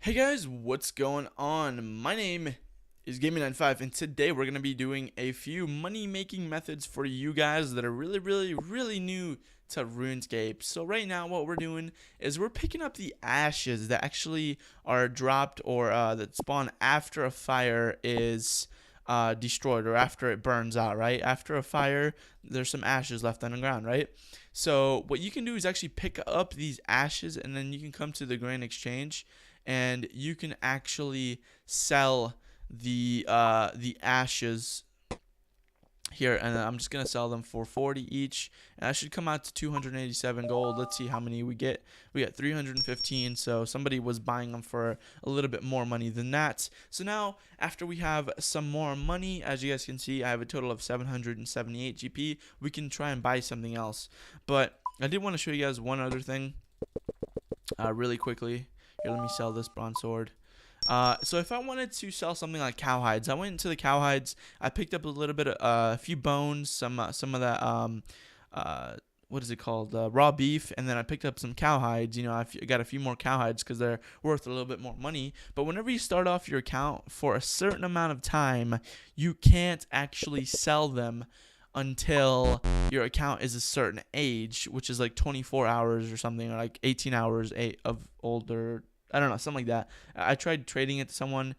Hey guys, what's going on? My name is Gaming95 and today we're going to be doing a few money making methods for you guys that are really new to RuneScape. So right now what we're doing is we're picking up the ashes that actually are dropped or that spawn after a fire is destroyed or after it burns out, right? After a fire, there's some ashes left on the ground, right? So what you can do is actually pick up these ashes and then you can come to the Grand Exchange and you can actually sell the ashes here, and I'm just gonna sell them for 40 each, and that should come out to 287 gold. Let's see how many we get. We got 315, so somebody was buying them for a little bit more money than that. So now after we have some more money, as you guys can see, I have a total of 778 GP. We can try and buy something else, but I did want to show you guys one other thing really quickly. Here, let me sell this bronze sword. So if I wanted to sell something like cowhides, I went into the cowhides. I picked up a little bit of a few bones, some of that what is it called, raw beef, and then I picked up some cowhides. You know, I got a few more cowhides because they're worth a little bit more money. But whenever you start off your account for a certain amount of time, you can't actually sell them until your account is a certain age, which is like 24 hours or something, or like 18 hours of older. I don't know, something like that. I tried trading it to someone.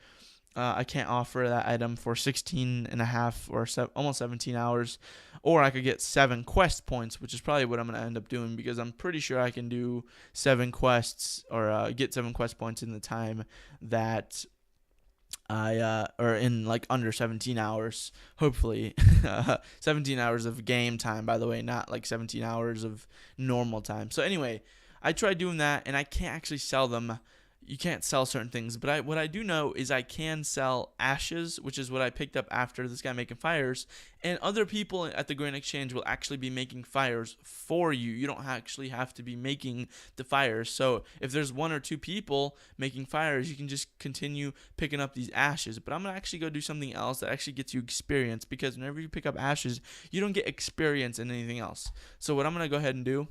I can't offer that item for 16 and a half or almost 17 hours. Or I could get 7 quest points, which is probably what I'm going to end up doing because I'm pretty sure I can do 7 quests or get 7 quest points in the time that or in like under 17 hours, hopefully. 17 hours of game time, by the way, not like 17 hours of normal time. So anyway, I tried doing that and I can't actually sell them. You can't sell certain things, but what I do know is I can sell ashes, which is what I picked up after this guy making fires, and other people at the Grand Exchange will actually be making fires for you. You don't actually have to be making the fires. So if there's 1 or 2 people making fires, you can just continue picking up these ashes. But I'm going to actually go do something else that actually gets you experience, because whenever you pick up ashes, you don't get experience in anything else. So what I'm going to go ahead and do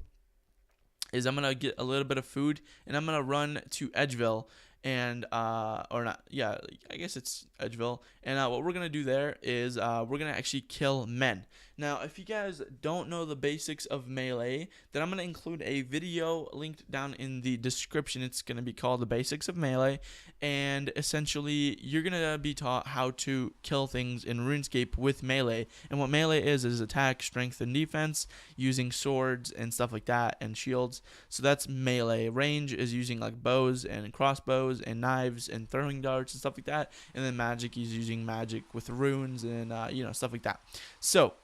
is I'm gonna get a little bit of food and I'm gonna run to Edgeville and or not, yeah, I guess it's Edgeville. And what we're gonna do there is we're gonna actually kill men. Now, if you guys don't know the basics of melee, then I'm gonna include a video linked down in the description. It's gonna be called The Basics of Melee, and essentially you're gonna be taught how to kill things in RuneScape with melee. And what melee is attack, strength, and defense using swords and stuff like that, and shields. So that's melee. Range is using like bows and crossbows and knives and throwing darts and stuff like that. And then magic is using magic with runes and stuff like that. So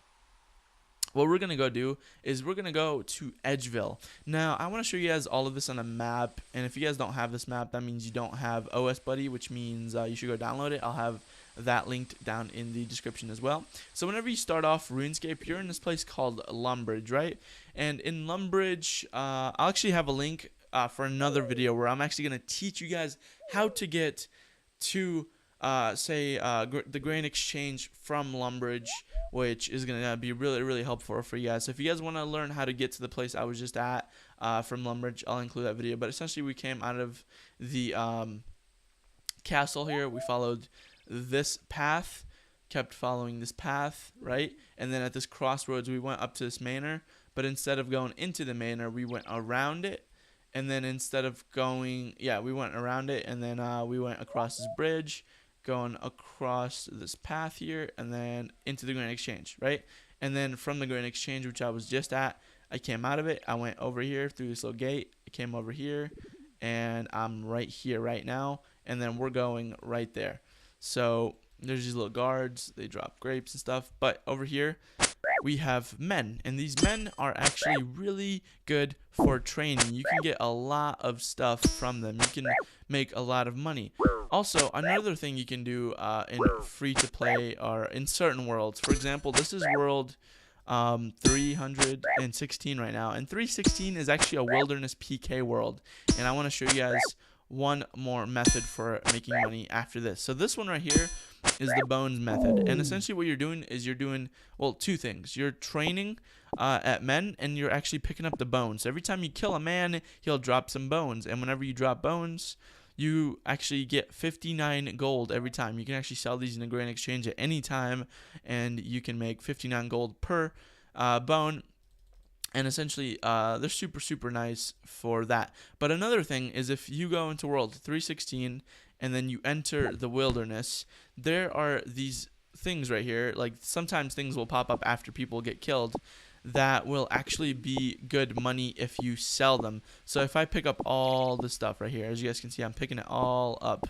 what we're going to go do is we're going to go to Edgeville. Now, I want to show you guys all of this on a map, and if you guys don't have this map, that means you don't have OS Buddy, which means you should go download it. I'll have that linked down in the description as well. So whenever you start off RuneScape, you're in this place called Lumbridge, right? And in Lumbridge, I'll actually have a link for another video where I'm actually going to teach you guys how to get to the Grand Exchange from Lumbridge, which is going to be really helpful for you guys. So if you guys want to learn how to get to the place I was just at from Lumbridge, I'll include that video. But essentially we came out of the castle here. We followed this path, kept following this path, right? And then at this crossroads we went up to this manor, but instead of going into the manor, we went around it. And then instead of going, we went around it, and then we went across this bridge, going across this path here, and then into the Grand Exchange, right? And then from the Grand Exchange, which I was just at, I came out of it. I went over here through this little gate. I came over here, and I'm right here right now. And then we're going right there. So there's these little guards. They drop grapes and stuff. But over here, we have men, and these men are actually really good for training. You can get a lot of stuff from them. You can make a lot of money. Also, another thing you can do in free-to-play or in certain worlds. For example, this is world 316 right now, and 316 is actually a wilderness PK world. And I want to show you guys one more method for making money after this. So this one right here is the bones method, and essentially what you're doing is you're doing, well, 2 things. You're training at men, and you're actually picking up the bones. So every time you kill a man, he'll drop some bones, and whenever you drop bones, you actually get 59 gold every time. You can actually sell these in the Grand Exchange at any time, and you can make 59 gold per bone. And essentially, they're super nice for that. But another thing is, if you go into World 316 and then you enter the wilderness, there are these things right here. Like, sometimes things will pop up after people get killed that will actually be good money if you sell them. So if I pick up all this stuff right here, as you guys can see, I'm picking it all up.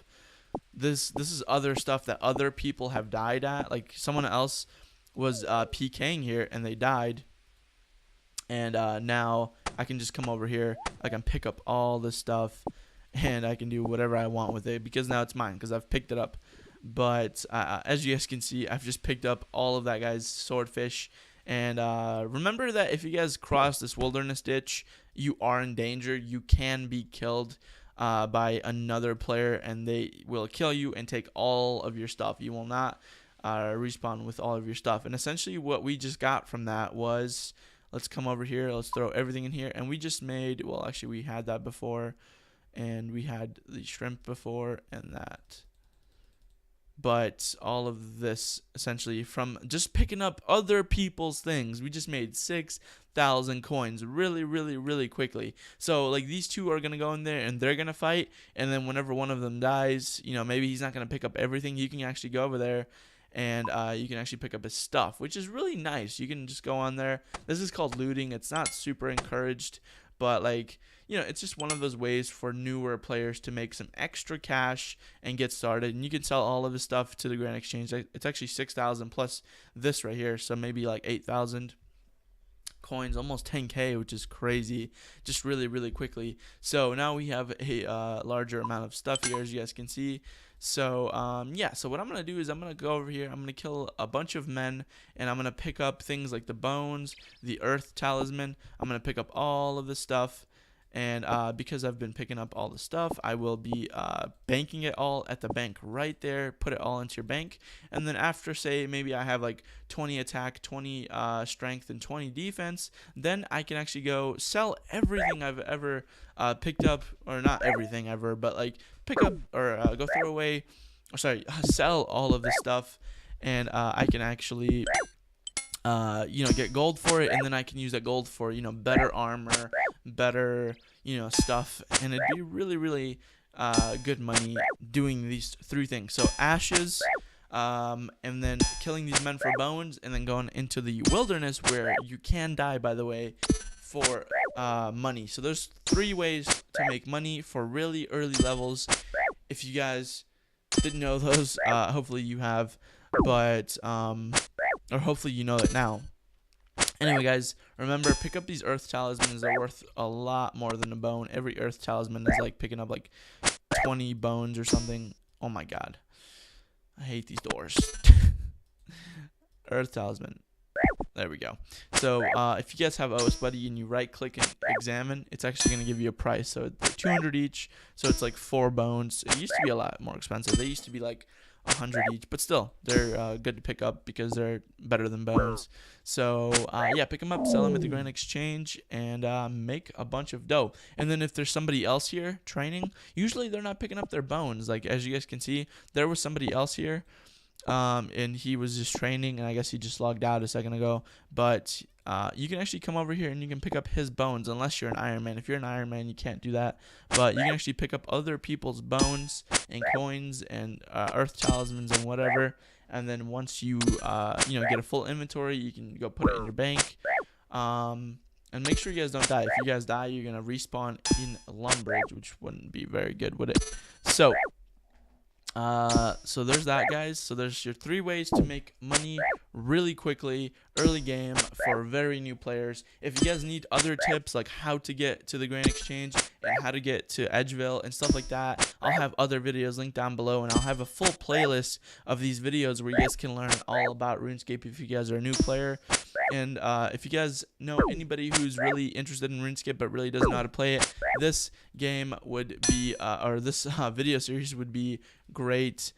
This is other stuff that other people have died at. Like, someone else was PKing here and they died. And now I can just come over here, I can pick up all this stuff, and I can do whatever I want with it because now it's mine because I've picked it up. But as you guys can see, I've just picked up all of that guy's swordfish. And remember that if you guys cross this wilderness ditch, you are in danger. You can be killed by another player, and they will kill you and take all of your stuff. You will not respawn with all of your stuff. And essentially what we just got from that was... Let's come over here. Let's throw everything in here. And we just made, well, actually, we had that before. And we had the shrimp before and that. But all of this, essentially, from just picking up other people's things, we just made 6,000 coins really quickly. So, like, these two are going to go in there and they're going to fight. And then whenever one of them dies, you know, maybe he's not going to pick up everything. You can actually go over there. And you can actually pick up his stuff, which is really nice. You can just go on there. This is called looting. It's not super encouraged, but, like, you know, it's just one of those ways for newer players to make some extra cash and get started. And you can sell all of his stuff to the Grand Exchange. It's actually 6,000 plus this right here, so maybe like 8,000 coins, almost 10k, which is crazy, just really quickly. So now we have a larger amount of stuff here, as you guys can see. So yeah, so what I'm gonna do is I'm gonna go over here, I'm gonna kill a bunch of men, and I'm gonna pick up things like the bones, the earth talisman. I'm gonna pick up all of this stuff. And because I've been picking up all the stuff, I will be banking it all at the bank right there. Put it all into your bank. And then after, say, maybe I have like 20 attack, 20 strength, and 20 defense, then I can actually go sell everything I've ever picked up. Or not everything ever, but like pick up or go throw away. Or sorry, sell all of this stuff. And I can actually... you know, get gold for it, and then I can use that gold for, you know, better armor, better, you know, stuff, and it'd be really good money doing these three things. So ashes, and then killing these men for bones, and then going into the wilderness where you can die, by the way, for money. So there's three ways to make money for really early levels. If you guys didn't know those, hopefully you have, but or hopefully you know it now. Anyway, guys, remember, pick up these earth talismans. They're worth a lot more than a bone. Every earth talisman is like picking up like 20 bones or something. Oh my god, I hate these doors. Earth talisman. There we go. So if you guys have OS Buddy and you right click and examine, it's actually going to give you a price. So they're 200 each, so it's like 4 bones. It used to be a lot more expensive. They used to be like 100 each, but still they're good to pick up because they're better than bones. So yeah, pick them up, sell them at the Grand Exchange, and make a bunch of dough. And then if there's somebody else here training, usually they're not picking up their bones. Like, as you guys can see, there was somebody else here, and he was just training, and I guess he just logged out a second ago. But you can actually come over here and you can pick up his bones, unless you're an Iron Man. If you're an Iron Man, you can't do that, but you can actually pick up other people's bones and coins and earth talismans and whatever. And then once you you know, get a full inventory, you can go put it in your bank. And make sure you guys don't die. If you guys die, you're gonna respawn in Lumbridge, which wouldn't be very good, would it? So so there's that, guys. So there's your 3 ways to make money really quickly, early game, for very new players. If you guys need other tips, like how to get to the Grand Exchange and how to get to Edgeville and stuff like that, I'll have other videos linked down below, and I'll have a full playlist of these videos where you guys can learn all about RuneScape if you guys are a new player. And if you guys know anybody who's really interested in RuneScape but really doesn't know how to play it, this game would be, or this video series would be great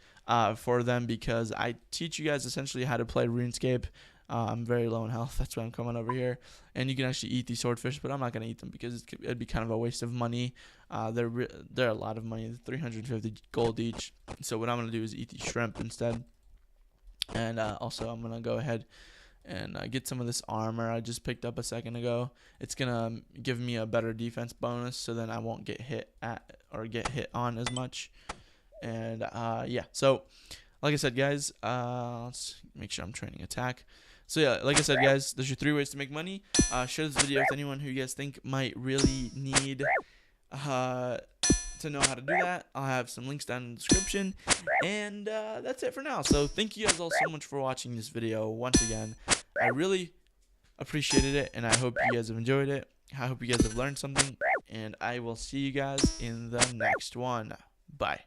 for them, because I teach you guys essentially how to play RuneScape. I'm very low in health, that's why I'm coming over here. And you can actually eat these swordfish, but I'm not going to eat them because it'd be kind of a waste of money. They're a lot of money, 350 gold each. So what I'm gonna do is eat these shrimp instead, and also I'm gonna go ahead and get some of this armor I just picked up a second ago. It's gonna give me a better defense bonus, so then I won't get hit on as much. And yeah, so like I said, guys, let's make sure I'm training attack. So yeah, like I said, guys, there's your 3 ways to make money. Share this video with anyone who you guys think might really need to know how to do that. I'll have some links down in the description, and that's it for now. So thank you guys all so much for watching this video once again. I really appreciated it, and I hope you guys have enjoyed it. I hope you guys have learned something, and I will see you guys in the next one. Bye.